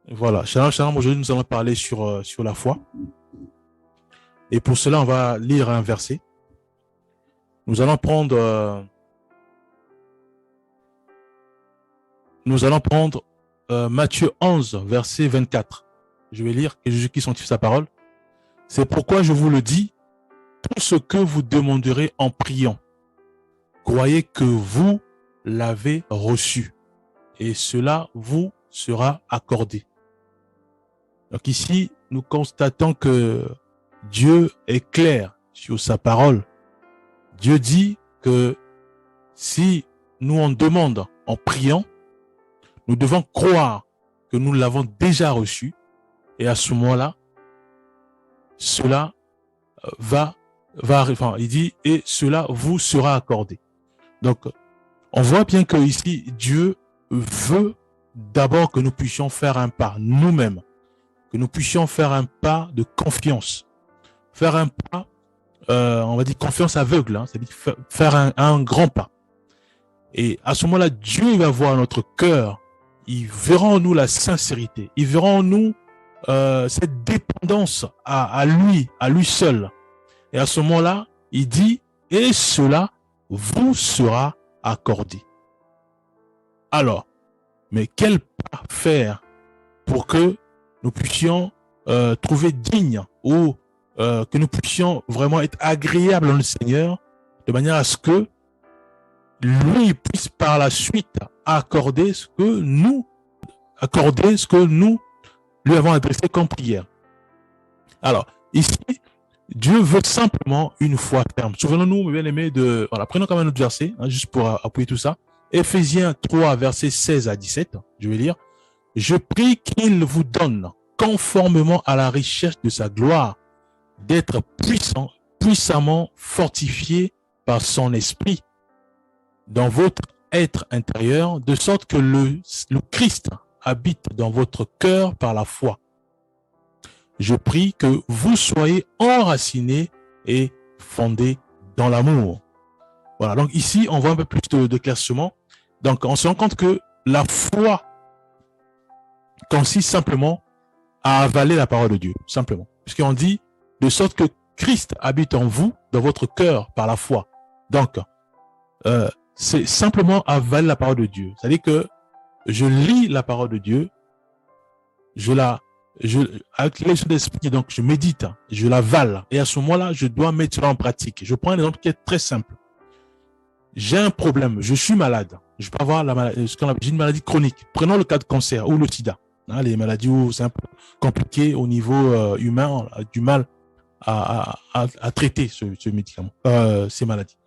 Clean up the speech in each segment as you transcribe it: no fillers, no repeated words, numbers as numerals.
Voilà, Shalom, Shalom, aujourd'hui nous allons parler sur la foi. Et pour cela, on va lire un verset. Nous allons prendre, nous allons prendre Matthieu 11, verset 24. Je vais lire que Jésus qui sanctifie sa parole. C'est pourquoi je vous le dis, tout ce que vous demanderez en priant, croyez que vous l'avez reçu et cela vous sera accordé. Donc ici, nous constatons que Dieu est clair sur sa parole. Dieu dit que si nous en demandons en priant, nous devons croire que nous l'avons déjà reçu et à ce moment-là, cela va arriver. Enfin, il dit et cela vous sera accordé. Donc, on voit bien que ici, Dieu veut d'abord que nous puissions faire un pas nous-mêmes, que nous puissions faire un pas de confiance, faire un pas, on va dire confiance aveugle, hein, c'est-à-dire faire un grand pas. Et à ce moment-là, Dieu va voir notre cœur, il verra en nous la sincérité, il verra en nous cette dépendance à lui seul. Et à ce moment-là, il dit, et cela vous sera accordé. Alors, mais quel pas faire pour que nous puissions trouver digne ou que nous puissions vraiment être agréables dans le Seigneur, de manière à ce que lui puisse par la suite accorder ce que nous lui avons adressé comme prière. Alors, ici, Dieu veut simplement une foi ferme. Souvenons-nous, mes bien-aimés, voilà, prenons quand même notre verset, hein, juste pour appuyer tout ça. Éphésiens 3, versets 16 à 17, je vais lire. Je prie qu'il vous donne, conformément à la richesse de sa gloire, d'être puissamment fortifié par son esprit dans votre être intérieur, de sorte que le Christ habite dans votre cœur par la foi. Je prie que vous soyez enracinés et fondés dans l'amour. Voilà, donc ici, on voit un peu plus d'éclaircissement. Donc, on se rend compte que la foi consiste simplement à avaler la parole de Dieu, simplement. Puisqu'on dit, de sorte que Christ habite en vous, dans votre cœur, par la foi. Donc, c'est simplement avaler la parole de Dieu. C'est-à-dire que je lis la parole de Dieu, avec les d'esprit, donc je médite, je l'avale, et à ce moment-là, je dois mettre cela en pratique. Je prends un exemple qui est très simple. J'ai un problème, je suis malade, je peux avoir j'ai une maladie chronique. Prenons le cas de cancer ou le sida, hein, les maladies où c'est un peu compliqué au niveau humain, on a du mal à traiter ce médicament, ces maladies.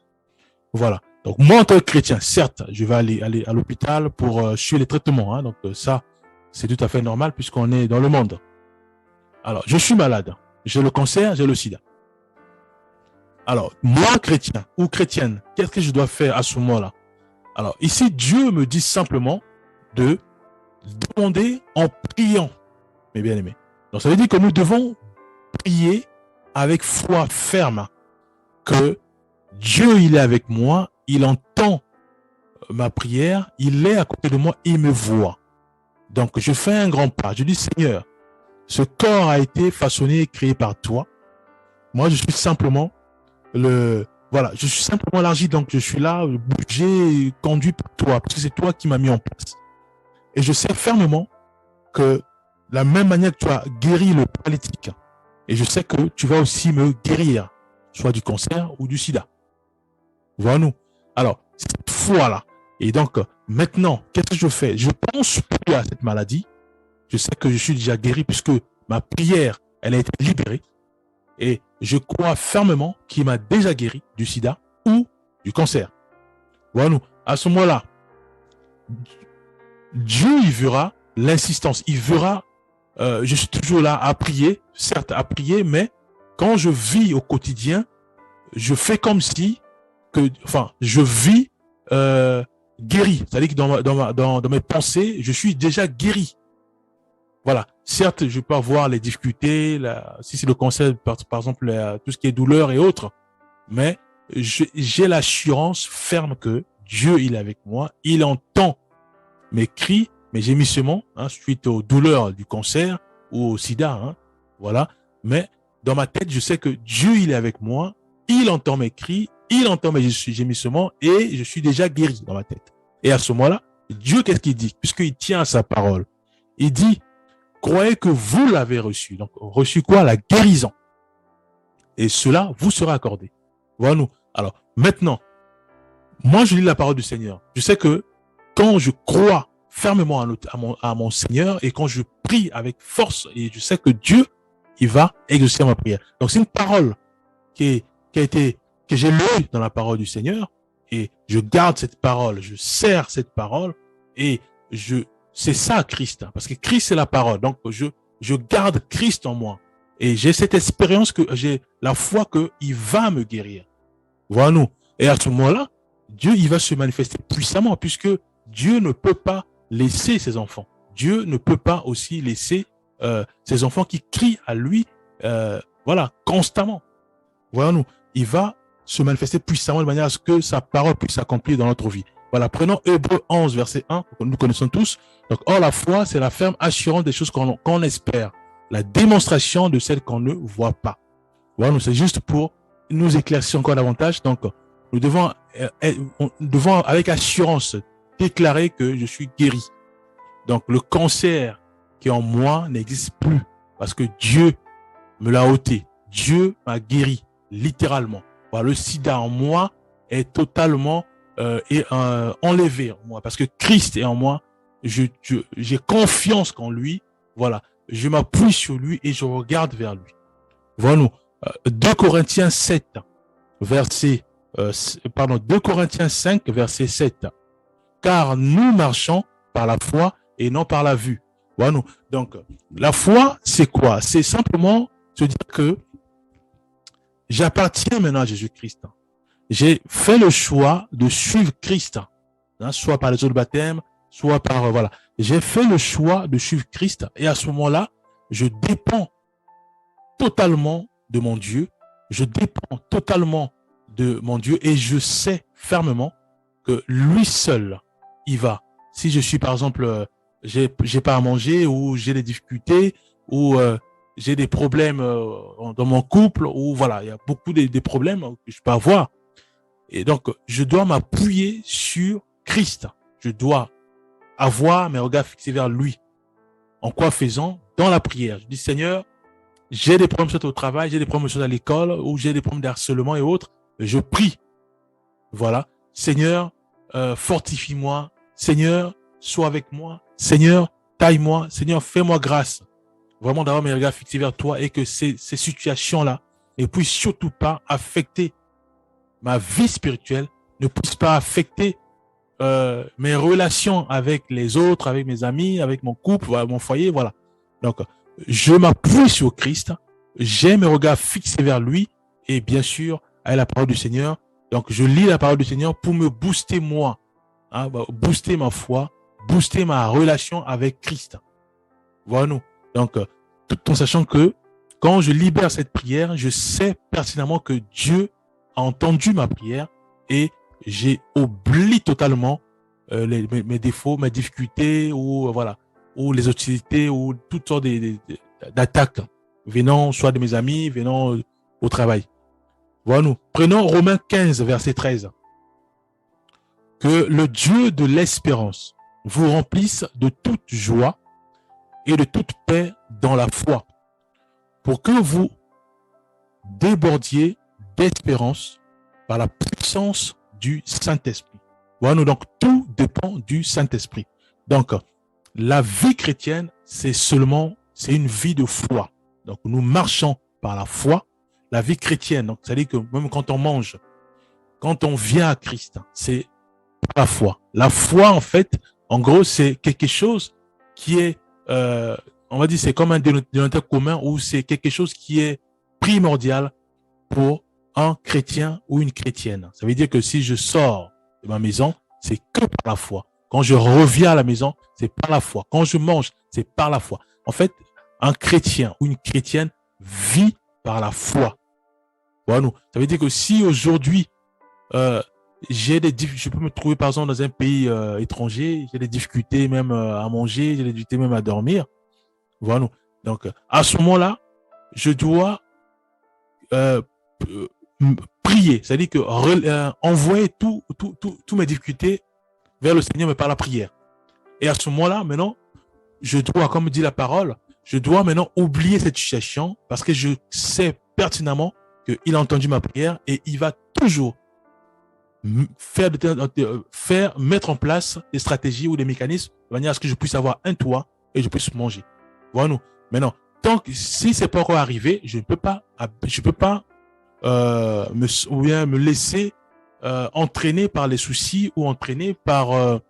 Voilà. Donc moi, en tant que chrétien, certes, je vais aller à l'hôpital pour suivre les traitements, hein, donc ça, c'est tout à fait normal puisqu'on est dans le monde. Alors, je suis malade, j'ai le cancer, j'ai le sida. Alors, moi, chrétien ou chrétienne, qu'est-ce que je dois faire à ce moment-là? Alors, ici, Dieu me dit simplement de demander en priant, mes bien-aimés. Donc, ça veut dire que nous devons prier avec foi ferme, que Dieu, il est avec moi, il entend ma prière, il est à côté de moi, il me voit. Donc, je fais un grand pas. Je dis, Seigneur, ce corps a été façonné et créé par toi. Moi, je suis simplement je suis simplement l'argile, donc je suis là, bougé, conduit par toi, parce que c'est toi qui m'as mis en place. Et je sais fermement que la même manière que tu as guéri le paralytique, et je sais que tu vas aussi me guérir, soit du cancer ou du sida. Voilà-nous. Alors, cette foi-là. Et donc, maintenant, qu'est-ce que je fais? Je pense plus à cette maladie. Je sais que je suis déjà guéri puisque ma prière, elle a été libérée. Et je crois fermement qu'il m'a déjà guéri du sida ou du cancer. Voilà-nous. À ce moment-là, Dieu, il verra l'insistance. Il verra, je suis toujours là à prier, certes à prier, mais quand je vis au quotidien, je fais comme si je vis guéri. C'est-à-dire que dans mes pensées, je suis déjà guéri. Voilà. Certes, je peux avoir les difficultés, si c'est le cancer, par exemple, tout ce qui est douleur et autres, mais j'ai l'assurance ferme que Dieu, il est avec moi, il entend mes cris mes gémissements, suite aux douleurs du cancer ou au sida, voilà. Mais dans ma tête, je sais que Dieu, il est avec moi, il entend mes cris, il entend mes gémissements et je suis déjà guéri dans ma tête. Et à ce moment-là, Dieu, qu'est-ce qu'il dit? Puisqu'il tient à sa parole. Il dit, croyez que vous l'avez reçu. Donc, reçu quoi? La guérison. Et cela vous sera accordé. Voilà nous. Alors, maintenant, moi, je lis la parole du Seigneur. Je sais que quand je crois fermement à mon Seigneur et quand je prie avec force, et je sais que Dieu, il va exaucer ma prière. Donc, c'est une parole que j'ai lue dans la parole du Seigneur et je garde cette parole, je sers cette parole et c'est ça Christ, parce que Christ c'est la parole. Donc, je garde Christ en moi et j'ai cette expérience j'ai la foi qu'il va me guérir. Voilà nous. Et à ce moment-là, Dieu, il va se manifester puissamment puisque Dieu ne peut pas laisser ses enfants. Dieu ne peut pas aussi laisser ses enfants qui crient à lui, constamment. Voilà nous. Il va se manifester puissamment de manière à ce que sa parole puisse s'accomplir dans notre vie. Voilà, prenons Hébreux 11, verset 1, que nous connaissons tous. Donc, or, la foi, c'est la ferme assurance des choses qu'on espère, la démonstration de celles qu'on ne voit pas. Voilà, c'est juste pour nous éclaircir encore davantage. Donc, nous devons avec assurance déclarer que je suis guéri. Donc, le cancer qui est en moi n'existe plus parce que Dieu me l'a ôté. Dieu m'a guéri, littéralement. Voilà, le sida en moi est totalement enlevé en moi parce que Christ est en moi. J'ai confiance en lui. Voilà, je m'appuie sur lui et je regarde vers lui. Voilà nous. 2 Corinthiens 7, 2 Corinthiens 5, verset 7. Car nous marchons par la foi et non par la vue. Voilà nous. Donc, la foi, c'est quoi? C'est simplement se dire que j'appartiens maintenant à Jésus-Christ. J'ai fait le choix de suivre Christ, soit par les eaux de baptême, soit par, voilà. J'ai fait le choix de suivre Christ et à ce moment-là, je dépends totalement de mon Dieu. Je dépends totalement de mon Dieu et je sais fermement que lui seul, il va. Si je suis, par exemple, j'ai pas à manger ou j'ai des difficultés ou j'ai des problèmes dans mon couple ou voilà, il y a beaucoup de problèmes que je peux avoir. Et donc, je dois m'appuyer sur Christ. Je dois avoir mes regards fixés vers lui. En quoi faisant? Dans la prière. Je dis, Seigneur, j'ai des problèmes au travail, j'ai des problèmes à l'école ou j'ai des problèmes de harcèlement et autres. Je prie. Voilà. Seigneur, fortifie-moi. Seigneur, sois avec moi. Seigneur, taille-moi. Seigneur, fais-moi grâce. Vraiment d'avoir mes regards fixés vers toi et que ces situations-là ne puissent surtout pas affecter ma vie spirituelle, ne puissent pas affecter mes relations avec les autres, avec mes amis, avec mon couple, voilà, mon foyer, voilà. Donc, je m'appuie sur Christ, j'ai mes regards fixés vers lui et bien sûr, avec la parole du Seigneur. Donc, je lis la parole du Seigneur pour me booster moi, booster ma foi, booster ma relation avec Christ. Voilà nous. Donc, tout en sachant que quand je libère cette prière, je sais pertinemment que Dieu a entendu ma prière et j'ai oublié totalement mes défauts, mes difficultés ou voilà, ou les hostilités ou toutes sortes d'attaques venant soit de mes amis, venant au travail. Voilà nous. Prenons Romains 15, verset 13. Que le Dieu de l'espérance vous remplisse de toute joie et de toute paix dans la foi, pour que vous débordiez d'espérance par la puissance du Saint-Esprit. Voilà nous, donc tout dépend du Saint-Esprit. Donc, la vie chrétienne, c'est une vie de foi. Donc, nous marchons par la foi. La vie chrétienne, donc, c'est-à-dire que même quand on mange, quand on vient à Christ, c'est par la foi. La foi, en fait, en gros, c'est quelque chose qui est, on va dire, c'est comme un dénominateur commun ou c'est quelque chose qui est primordial pour un chrétien ou une chrétienne. Ça veut dire que si je sors de ma maison, c'est que par la foi. Quand je reviens à la maison, c'est par la foi. Quand je mange, c'est par la foi. En fait, un chrétien ou une chrétienne vit par la foi. Voilà nous. Ça veut dire que si aujourd'hui, je peux me trouver par exemple dans un pays étranger, j'ai des difficultés même à manger, j'ai des difficultés même à dormir. Voilà. Donc, à ce moment-là, je dois euh, euh, prier, c'est-à-dire que envoyer tous mes difficultés vers le Seigneur, mais par la prière. Et à ce moment-là, maintenant, je dois, comme dit la parole, je dois maintenant oublier cette situation parce que je sais pertinemment qu'il a entendu ma prière et il va toujours mettre en place des stratégies ou des mécanismes de manière à ce que je puisse avoir un toit et je puisse manger. Voilà. Maintenant, tant que si c'est pas encore arrivé, je peux pas me laisser entraîner par les soucis ou entraîner par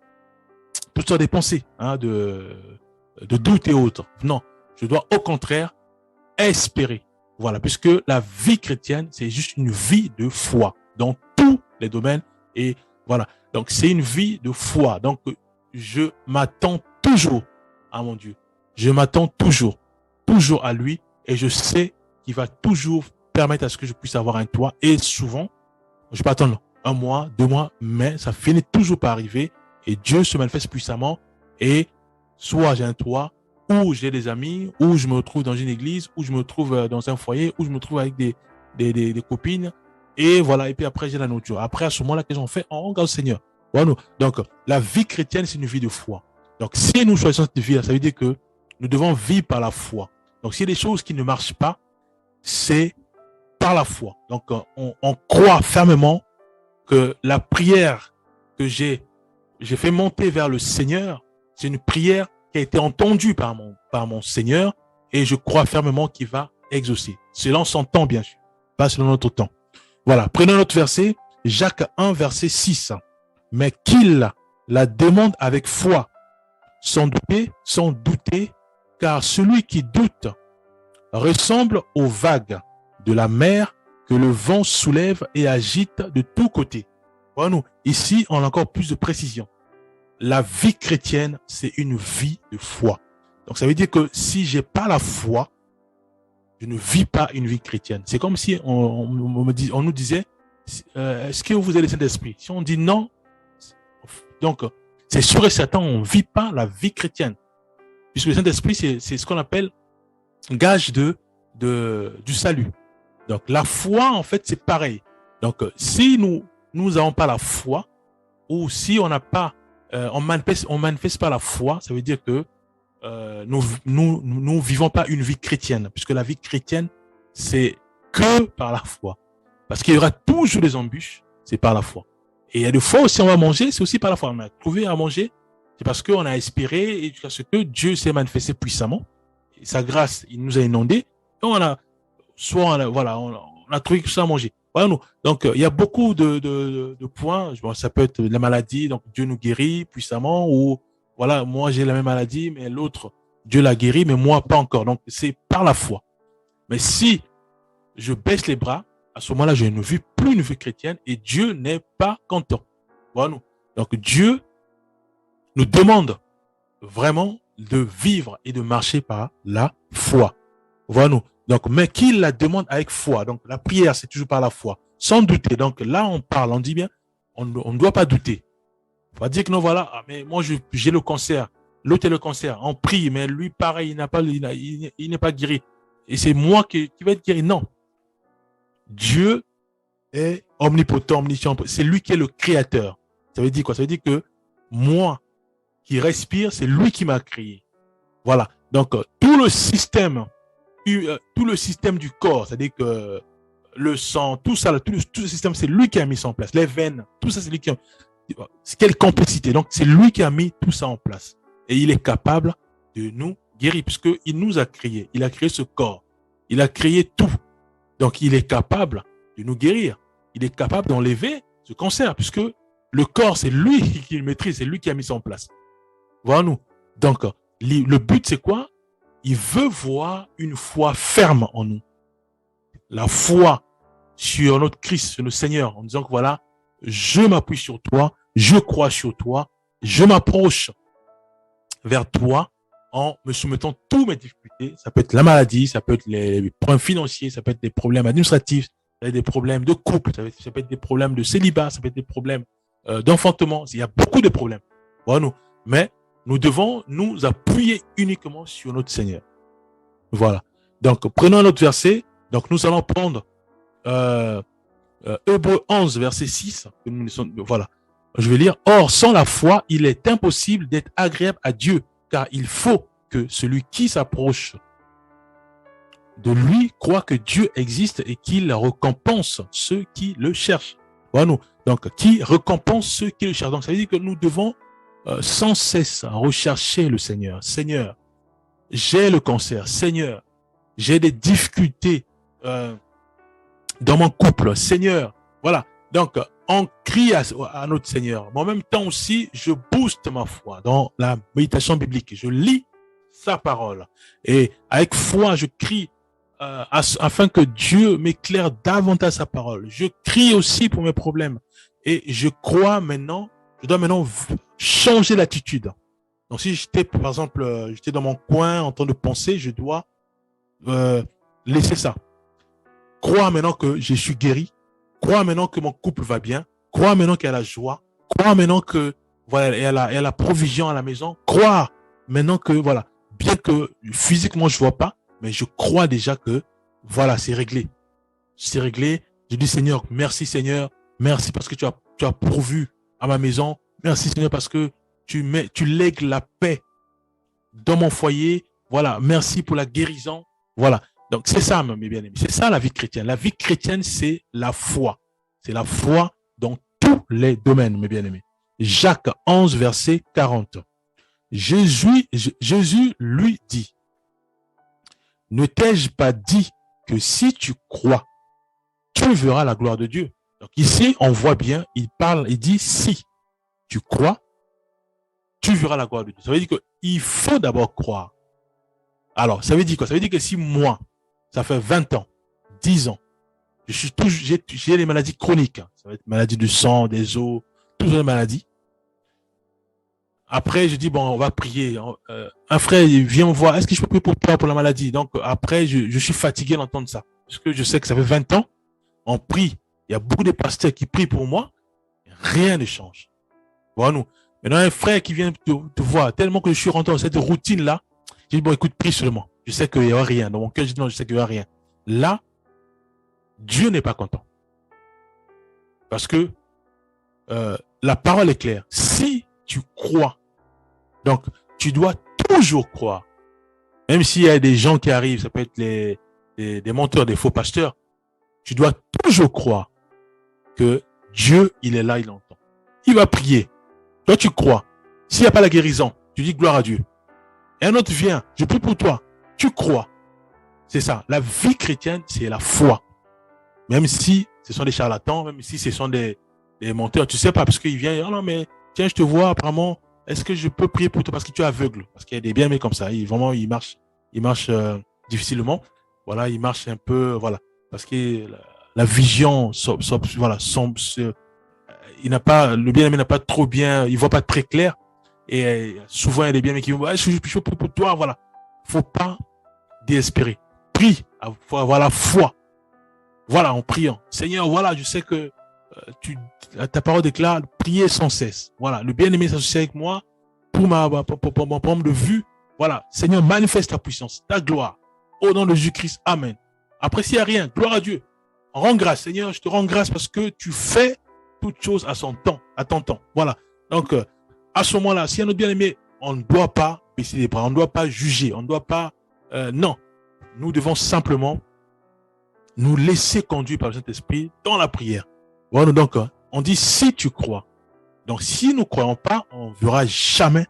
toutes sortes de pensées, de doute et autres. Non, je dois au contraire espérer. Voilà, puisque la vie chrétienne, c'est juste une vie de foi dans tous les domaines. Et voilà, donc c'est une vie de foi. Donc, je m'attends toujours à mon Dieu. Je m'attends toujours à lui. Et je sais qu'il va toujours permettre à ce que je puisse avoir un toit. Et souvent, je peux attendre un mois, 2 mois, mais ça finit toujours par arriver. Et Dieu se manifeste puissamment. Et soit j'ai un toit, ou j'ai des amis, ou je me retrouve dans une église, ou je me retrouve dans un foyer, ou je me retrouve avec des copines. Et voilà, et puis après, j'ai la nourriture. Après, à ce moment-là, qu'est-ce qu'on fait? On regarde le Seigneur. Voilà. Donc, la vie chrétienne, c'est une vie de foi. Donc, si nous choisissons cette vie, ça veut dire que nous devons vivre par la foi. Donc, s'il y a des choses qui ne marchent pas, c'est par la foi. Donc, on croit fermement que la prière que j'ai fait monter vers le Seigneur, c'est une prière qui a été entendue par mon Seigneur et je crois fermement qu'il va exaucer. Selon son temps, bien sûr, pas selon notre temps. Voilà, prenons notre verset, Jacques 1, verset 6. Mais qu'il la demande avec foi, sans douter, car celui qui doute ressemble aux vagues de la mer que le vent soulève et agite de tous côtés. Voilà, ici, on a encore plus de précision. La vie chrétienne, c'est une vie de foi. Donc, ça veut dire que si j'ai pas la foi, je ne vis pas une vie chrétienne. C'est comme si on nous disait, est-ce que vous avez le Saint-Esprit? Si on dit non, donc c'est sûr et certain, on ne vit pas la vie chrétienne. Puisque le Saint-Esprit, c'est ce qu'on appelle gage du salut. Donc, la foi, en fait, c'est pareil. Donc, si nous n'avons pas la foi, ou si on n'a pas, on manifeste pas la foi, ça veut dire que nous vivons pas une vie chrétienne, puisque la vie chrétienne, c'est que par la foi. Parce qu'il y aura toujours des embûches, c'est par la foi. Et il y a des fois aussi on va manger, c'est aussi par la foi. On a trouvé à manger, c'est parce qu'on a espéré et jusqu'à ce que Dieu s'est manifesté puissamment. Et sa grâce, il nous a inondés. Et on a, on a trouvé que ça à manger. Voilà, nous. Donc, il y a beaucoup de points. Bon, ça peut être la maladie, donc Dieu nous guérit puissamment, ou voilà, moi j'ai la même maladie, mais l'autre, Dieu l'a guéri, mais moi pas encore. Donc, c'est par la foi. Mais si je baisse les bras, à ce moment-là, je ne vis plus une vie chrétienne et Dieu n'est pas content. Voilà, nous. Donc, Dieu nous demande vraiment de vivre et de marcher par la foi. Voilà, nous. Donc, mais qu'il la demande avec foi. Donc, la prière, c'est toujours par la foi. Sans douter. Donc, là, on parle, on dit bien, on ne doit pas douter. On va dire que non, voilà, mais moi, j'ai le cancer. L'autre a le cancer. On prie, mais lui, pareil, il n'est pas guéri. Et c'est moi qui vais être guéri. Non. Dieu est omnipotent, omniscient. C'est lui qui est le créateur. Ça veut dire quoi? Ça veut dire que moi qui respire, c'est lui qui m'a créé. Voilà. Donc, tout le système du corps, c'est-à-dire que le sang, tout ça, tout le système, c'est lui qui a mis ça en place. Les veines, tout ça, c'est lui qui a... Quelle complexité. Donc, c'est lui qui a mis tout ça en place. Et il est capable de nous guérir, puisqu'il nous a créé. Il a créé ce corps. Il a créé tout. Donc, il est capable de nous guérir. Il est capable d'enlever ce cancer, puisque le corps, c'est lui qui le maîtrise, c'est lui qui a mis ça en place. Voilà nous. Donc, le but, c'est quoi? Il veut voir une foi ferme en nous. La foi sur notre Christ, sur le Seigneur, en disant que voilà, je m'appuie sur toi, je crois sur toi, je m'approche vers toi en me soumettant toutes mes difficultés. Ça peut être la maladie, ça peut être les problèmes financiers, ça peut être des problèmes administratifs, peut être des problèmes de couple, ça peut être des problèmes de célibat, ça peut être des problèmes d'enfantement. Il y a beaucoup de problèmes. Voilà. Mais nous devons nous appuyer uniquement sur notre Seigneur. Voilà. Donc, prenons un autre verset. Donc, nous allons prendre Hébreux 11, verset 6. Voilà. Je vais lire. Or, sans la foi, il est impossible d'être agréable à Dieu, car il faut que celui qui s'approche de lui croit que Dieu existe et qu'il récompense ceux qui le cherchent. Voilà. Donc, qui récompense ceux qui le cherchent. Donc, ça veut dire que nous devons sans cesse rechercher le Seigneur. Seigneur, j'ai le cancer. Seigneur, j'ai des difficultés dans mon couple. Seigneur, voilà. Donc, on crie à notre Seigneur. Mais en même temps aussi, je booste ma foi dans la méditation biblique. Je lis sa parole. Et avec foi, je crie afin que Dieu m'éclaire davantage sa parole. Je crie aussi pour mes problèmes. Et je crois maintenant, je dois maintenant changer l'attitude. Donc, si j'étais, par exemple, j'étais dans mon coin en train de penser, je dois laisser ça. Croire maintenant que je suis guéri. Croire maintenant que mon couple va bien. Croire maintenant qu'il y a la joie. Croire maintenant que voilà, il y a la provision à la maison. Croire maintenant que voilà, bien que physiquement je vois pas, mais je crois déjà que voilà, c'est réglé. C'est réglé. Je dis Seigneur, merci Seigneur, merci parce que tu as pourvu à ma maison. Merci Seigneur parce que tu lègues la paix dans mon foyer. Voilà, merci pour la guérison. Voilà. Donc, c'est ça, mes bien-aimés. C'est ça la vie chrétienne. La vie chrétienne, c'est la foi. C'est la foi dans tous les domaines, mes bien-aimés. Jacques 11, verset 40. Jésus lui dit, ne t'ai-je pas dit que si tu crois, tu verras la gloire de Dieu. Donc ici, on voit bien, il dit si tu crois, tu verras la gloire de Dieu. Ça veut dire qu'il faut d'abord croire. Alors, ça veut dire quoi? Ça veut dire que si moi, ça fait 20 ans, 10 ans, j'ai les maladies chroniques. Ça va être maladie du sang, des os, toutes les maladies. Après, je dis, bon, on va prier. Un frère, il vient me voir. Est-ce que je peux prier pour toi, pour la maladie? Donc, après, je suis fatigué d'entendre ça. Parce que je sais que ça fait 20 ans. On prie. Il y a beaucoup de pasteurs qui prient pour moi. Rien ne change. Voilà, nous. Maintenant, un frère qui vient te voir, tellement que je suis rentré dans cette routine-là, je dis, bon, écoute, prie seulement. Je sais qu'il n'y aura rien. Dans mon cœur, je dis, non, je sais qu'il n'y aura rien. Là, Dieu n'est pas content. Parce que la parole est claire. Si tu crois, donc tu dois toujours croire. Même s'il y a des gens qui arrivent, ça peut être des menteurs, des faux pasteurs, tu dois toujours croire que Dieu, il est là, il entend. Il va prier. Toi, tu crois. S'il n'y a pas la guérison, tu dis gloire à Dieu. Et un autre vient, je prie pour toi. Tu crois. C'est ça. La vie chrétienne, c'est la foi. Même si ce sont des charlatans, même si ce sont des menteurs, tu sais pas, parce qu'ils viennent, oh non, mais tiens, je te vois, apparemment, est-ce que je peux prier pour toi parce que tu es aveugle? Parce qu'il y a des bien-aimés comme ça. Vraiment, ils marchent difficilement. Voilà, ils marchent un peu, voilà. Parce que la vision, voilà, le bien-aimé n'a pas trop bien, il voit pas très clair. Et souvent, il y a des bien-aimés qui vont, je peux prier pour toi, voilà. Faut pas désespérer. Prie, faut avoir la foi. Voilà, en priant. Seigneur, voilà, je sais que ta parole déclare, prier sans cesse. Voilà, le bien-aimé s'associe avec moi pour mon problème de vue. Voilà, Seigneur, manifeste ta puissance, ta gloire. Au nom de Jésus-Christ, amen. Après, s'il n'y a rien, gloire à Dieu. On rend grâce, Seigneur, je te rends grâce parce que tu fais toutes choses à son temps, à ton temps. Voilà. Donc, à ce moment-là, si un autre bien-aimé, on ne doit pas baisser les bras, on ne doit pas juger, on ne doit pas... non, nous devons simplement nous laisser conduire par le Saint-Esprit dans la prière. Voilà, donc, on dit si tu crois. Donc, si nous ne croyons pas, on ne verra jamais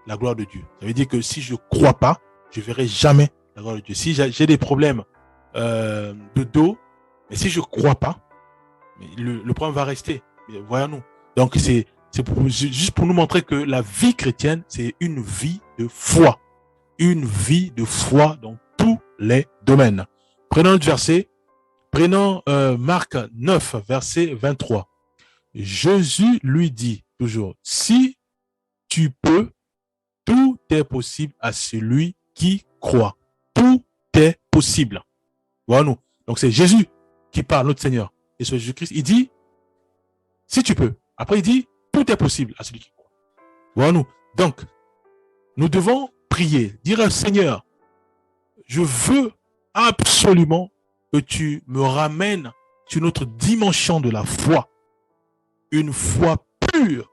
la gloire de Dieu. Ça veut dire que si je ne crois pas, je ne verrai jamais la gloire de Dieu. Si j'ai des problèmes de dos, mais si je ne crois pas, le problème va rester. Voyons-nous. Donc, c'est juste pour nous montrer que la vie chrétienne, c'est une vie de foi. Une vie de foi dans tous les domaines. Prenons notre verset. Prenons Marc 9, verset 23. Jésus lui dit toujours, si tu peux, tout est possible à celui qui croit. Tout est possible. Voilà nous. Donc c'est Jésus qui parle, notre Seigneur, et sur Jésus-Christ, il dit, si tu peux. Après, il dit, tout est possible à celui qui croit. Voyons-nous. Donc, nous devons prier, dire au Seigneur, je veux absolument que tu me ramènes sur notre dimension de la foi. Une foi pure.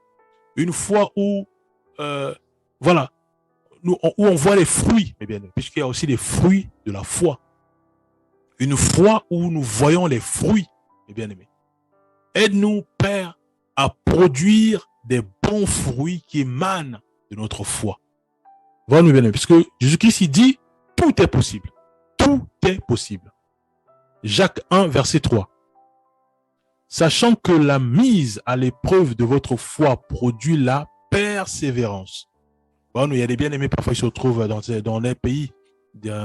Une foi où, voilà, où on voit les fruits, eh bien, puisqu'il y a aussi les fruits de la foi. Une foi où nous voyons les fruits, mes bien-aimés. Aide-nous, Père, à produire des bons fruits qui émanent de notre foi. Voilà, mes bien-aimés, puisque Jésus-Christ, il dit, tout est possible. Tout est possible. Jacques 1, verset 3. Sachant que la mise à l'épreuve de votre foi produit la persévérance. Bon, il y a des bien-aimés, parfois ils se retrouvent dans les pays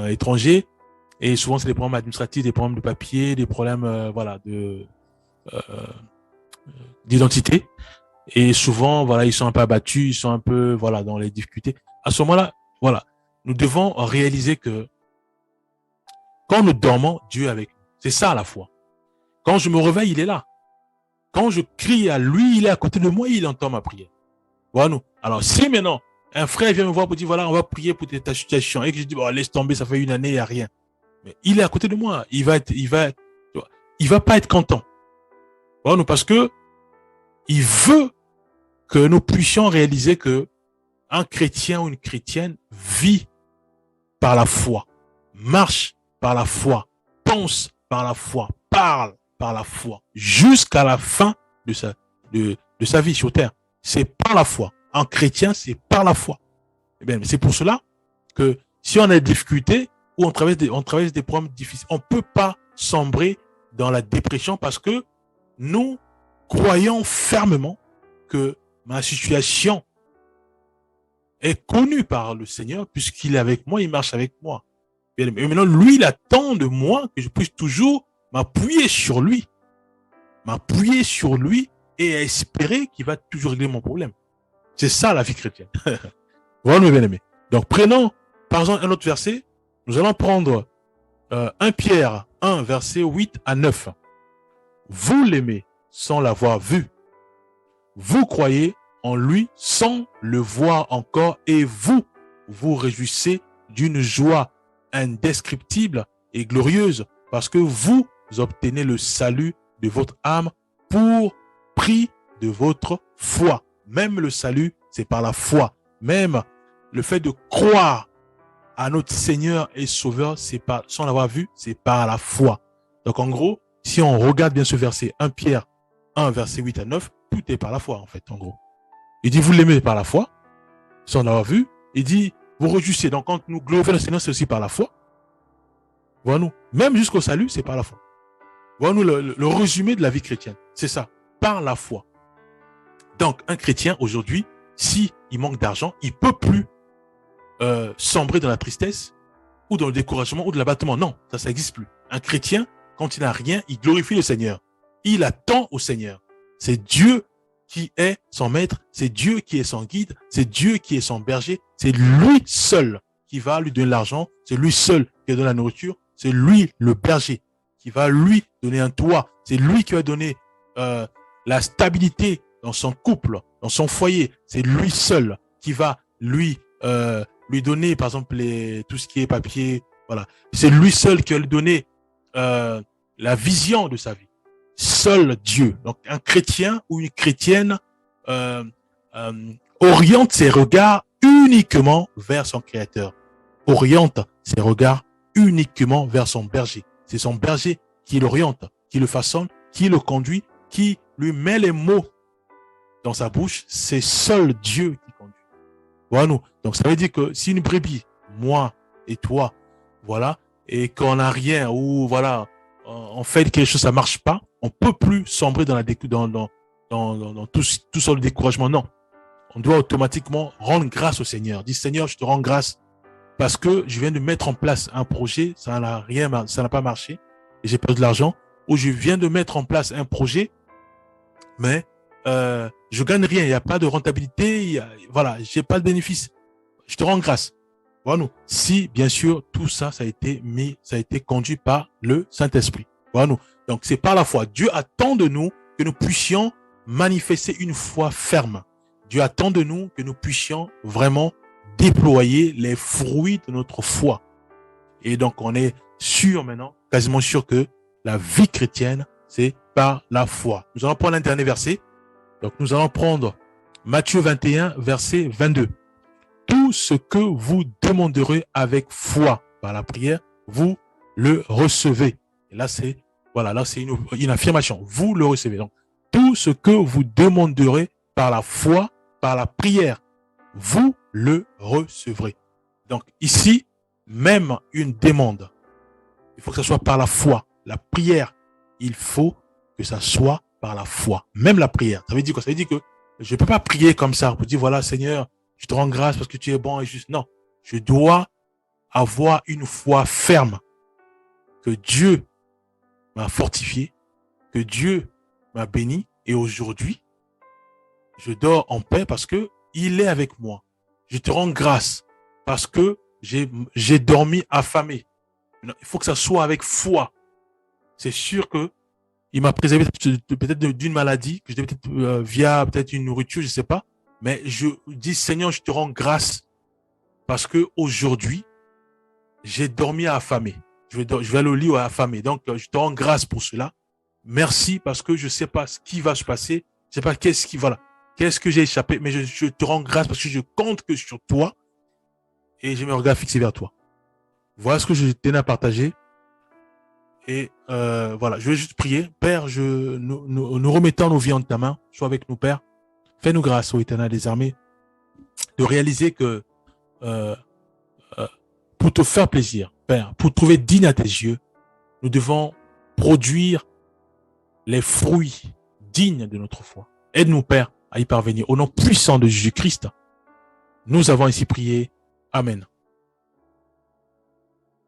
étrangers, et souvent c'est des problèmes administratifs, des problèmes de papier, des problèmes voilà, d'identité. Et souvent, voilà, ils sont un peu abattus, ils sont un peu voilà, dans les difficultés. À ce moment-là, voilà, nous devons réaliser que quand nous dormons, Dieu est avec nous. C'est ça la foi. Quand je me réveille, il est là. Quand je crie à lui, il est à côté de moi, il entend ma prière. Voilà. Alors, si maintenant, un frère vient me voir pour dire, voilà, on va prier pour ta situation, et que je dis, bon, laisse tomber, ça fait une année, il n'y a rien. Mais il est à côté de moi. Il va pas être content. Voilà, parce que il veut que nous puissions réaliser que un chrétien ou une chrétienne vit par la foi, marche par la foi, pense par la foi, parle par la foi, jusqu'à la fin de sa vie sur terre. C'est par la foi. En chrétien, c'est par la foi. Eh bien, c'est pour cela que si on a des difficultés ou on traverse des problèmes difficiles, on ne peut pas sombrer dans la dépression parce que nous croyons fermement que ma situation est connue par le Seigneur puisqu'il est avec moi, il marche avec moi. Et maintenant, lui, il attend de moi que je puisse toujours m'appuyer sur lui et espérer qu'il va toujours régler mon problème. C'est ça la vie chrétienne. Voilà, mes bien-aimés. Donc, prenons, par exemple, un autre verset. Nous allons prendre 1 Pierre 1, verset 8 à 9. Vous l'aimez sans l'avoir vu. Vous croyez en lui sans le voir encore et vous vous réjouissez d'une joie indescriptible et glorieuse parce que vous obtenez le salut de votre âme pour prix de votre foi. Même le salut, c'est par la foi. Même le fait de croire à notre Seigneur et Sauveur, c'est pas, sans l'avoir vu, c'est par la foi. Donc en gros, si on regarde bien ce verset, 1 Pierre 1, verset 8 à 9, tout est par la foi en fait, en gros. Il dit, vous l'aimez par la foi, sans l'avoir vu. Il dit, vous réjouissez. Donc quand nous glorifions le Seigneur, c'est aussi par la foi. Voilà-nous. Même jusqu'au salut, c'est par la foi. Voilà-nous le résumé de la vie chrétienne. C'est ça, par la foi. Donc, un chrétien, aujourd'hui, si il manque d'argent, il peut plus sombrer dans la tristesse ou dans le découragement ou de l'abattement. Non, ça n'existe plus. Un chrétien, quand il n'a rien, il glorifie le Seigneur. Il attend au Seigneur. C'est Dieu qui est son maître, c'est Dieu qui est son guide, c'est Dieu qui est son berger, c'est lui seul qui va lui donner l'argent, c'est lui seul qui va donner la nourriture, c'est lui le berger qui va lui donner un toit, c'est lui qui va donner la stabilité dans son couple, dans son foyer, c'est lui seul qui va lui donner par exemple tout ce qui est papier, voilà, c'est lui seul qui va lui donner la vision de sa vie. Seul Dieu. Donc un chrétien ou une chrétienne oriente ses regards uniquement vers son Créateur. Oriente ses regards uniquement vers son berger. C'est son berger qui l'oriente, qui le façonne, qui le conduit, qui lui met les mots dans sa bouche. C'est seul Dieu qui conduit. Voilà nous. Donc ça veut dire que si une brebis, moi et toi, voilà, et qu'on n'a rien ou voilà, on fait quelque chose, ça marche pas, on peut plus sombrer dans tout sur le découragement. Non. On doit automatiquement rendre grâce au Seigneur. Dis Seigneur, je te rends grâce parce que je viens de mettre en place un projet, ça n'a pas marché et j'ai perdu de l'argent. Ou je viens de mettre en place un projet, mais je gagne rien, il n'y a pas de rentabilité, voilà, j'ai pas de bénéfice. Je te rends grâce. Voilà nous. Si bien sûr tout ça, ça a été conduit par le Saint-Esprit. Voilà nous. Donc, c'est par la foi. Dieu attend de nous que nous puissions manifester une foi ferme. Dieu attend de nous que nous puissions vraiment déployer les fruits de notre foi. Et donc, on est sûr maintenant, quasiment sûr que la vie chrétienne, c'est par la foi. Nous allons prendre un dernier verset. Donc, nous allons prendre Matthieu 21, verset 22. Tout ce que vous demanderez avec foi par la prière, vous le recevez. Et là, c'est une affirmation. Vous le recevez. Donc, tout ce que vous demanderez par la foi, par la prière, vous le recevrez. Donc, ici, même une demande, il faut que ça soit par la foi. La prière, il faut que ça soit par la foi. Même la prière. Ça veut dire quoi? Ça veut dire que je ne peux pas prier comme ça pour dire, voilà, Seigneur, je te rends grâce parce que tu es bon et juste. Non, je dois avoir une foi ferme que Dieu m'a fortifié, que Dieu m'a béni et aujourd'hui, je dors en paix parce que il est avec moi. Je te rends grâce parce que j'ai dormi affamé. Il faut que ça soit avec foi. C'est sûr que il m'a préservé peut-être d'une maladie que j'ai peut-être via peut-être une nourriture, je sais pas. Mais je dis Seigneur, je te rends grâce parce que aujourd'hui j'ai dormi affamé. Je vais aller au lit affamé. Donc je te rends grâce pour cela. Merci parce que je sais pas ce qui va se passer. Je sais pas qu'est-ce que j'ai échappé, mais je te rends grâce parce que je compte que sur toi et j'ai mes regards fixés vers toi. Voilà ce que je tenais à partager. Et voilà, je vais juste prier. Père, nous remettons nos vies en ta main. Sois avec nous, Père. Fais-nous grâce, ô Éternel des armées, de réaliser que euh, pour te faire plaisir, Père, pour trouver digne à tes yeux, nous devons produire les fruits dignes de notre foi. Aide-nous, Père, à y parvenir. Au nom puissant de Jésus-Christ, nous avons ainsi prié. Amen.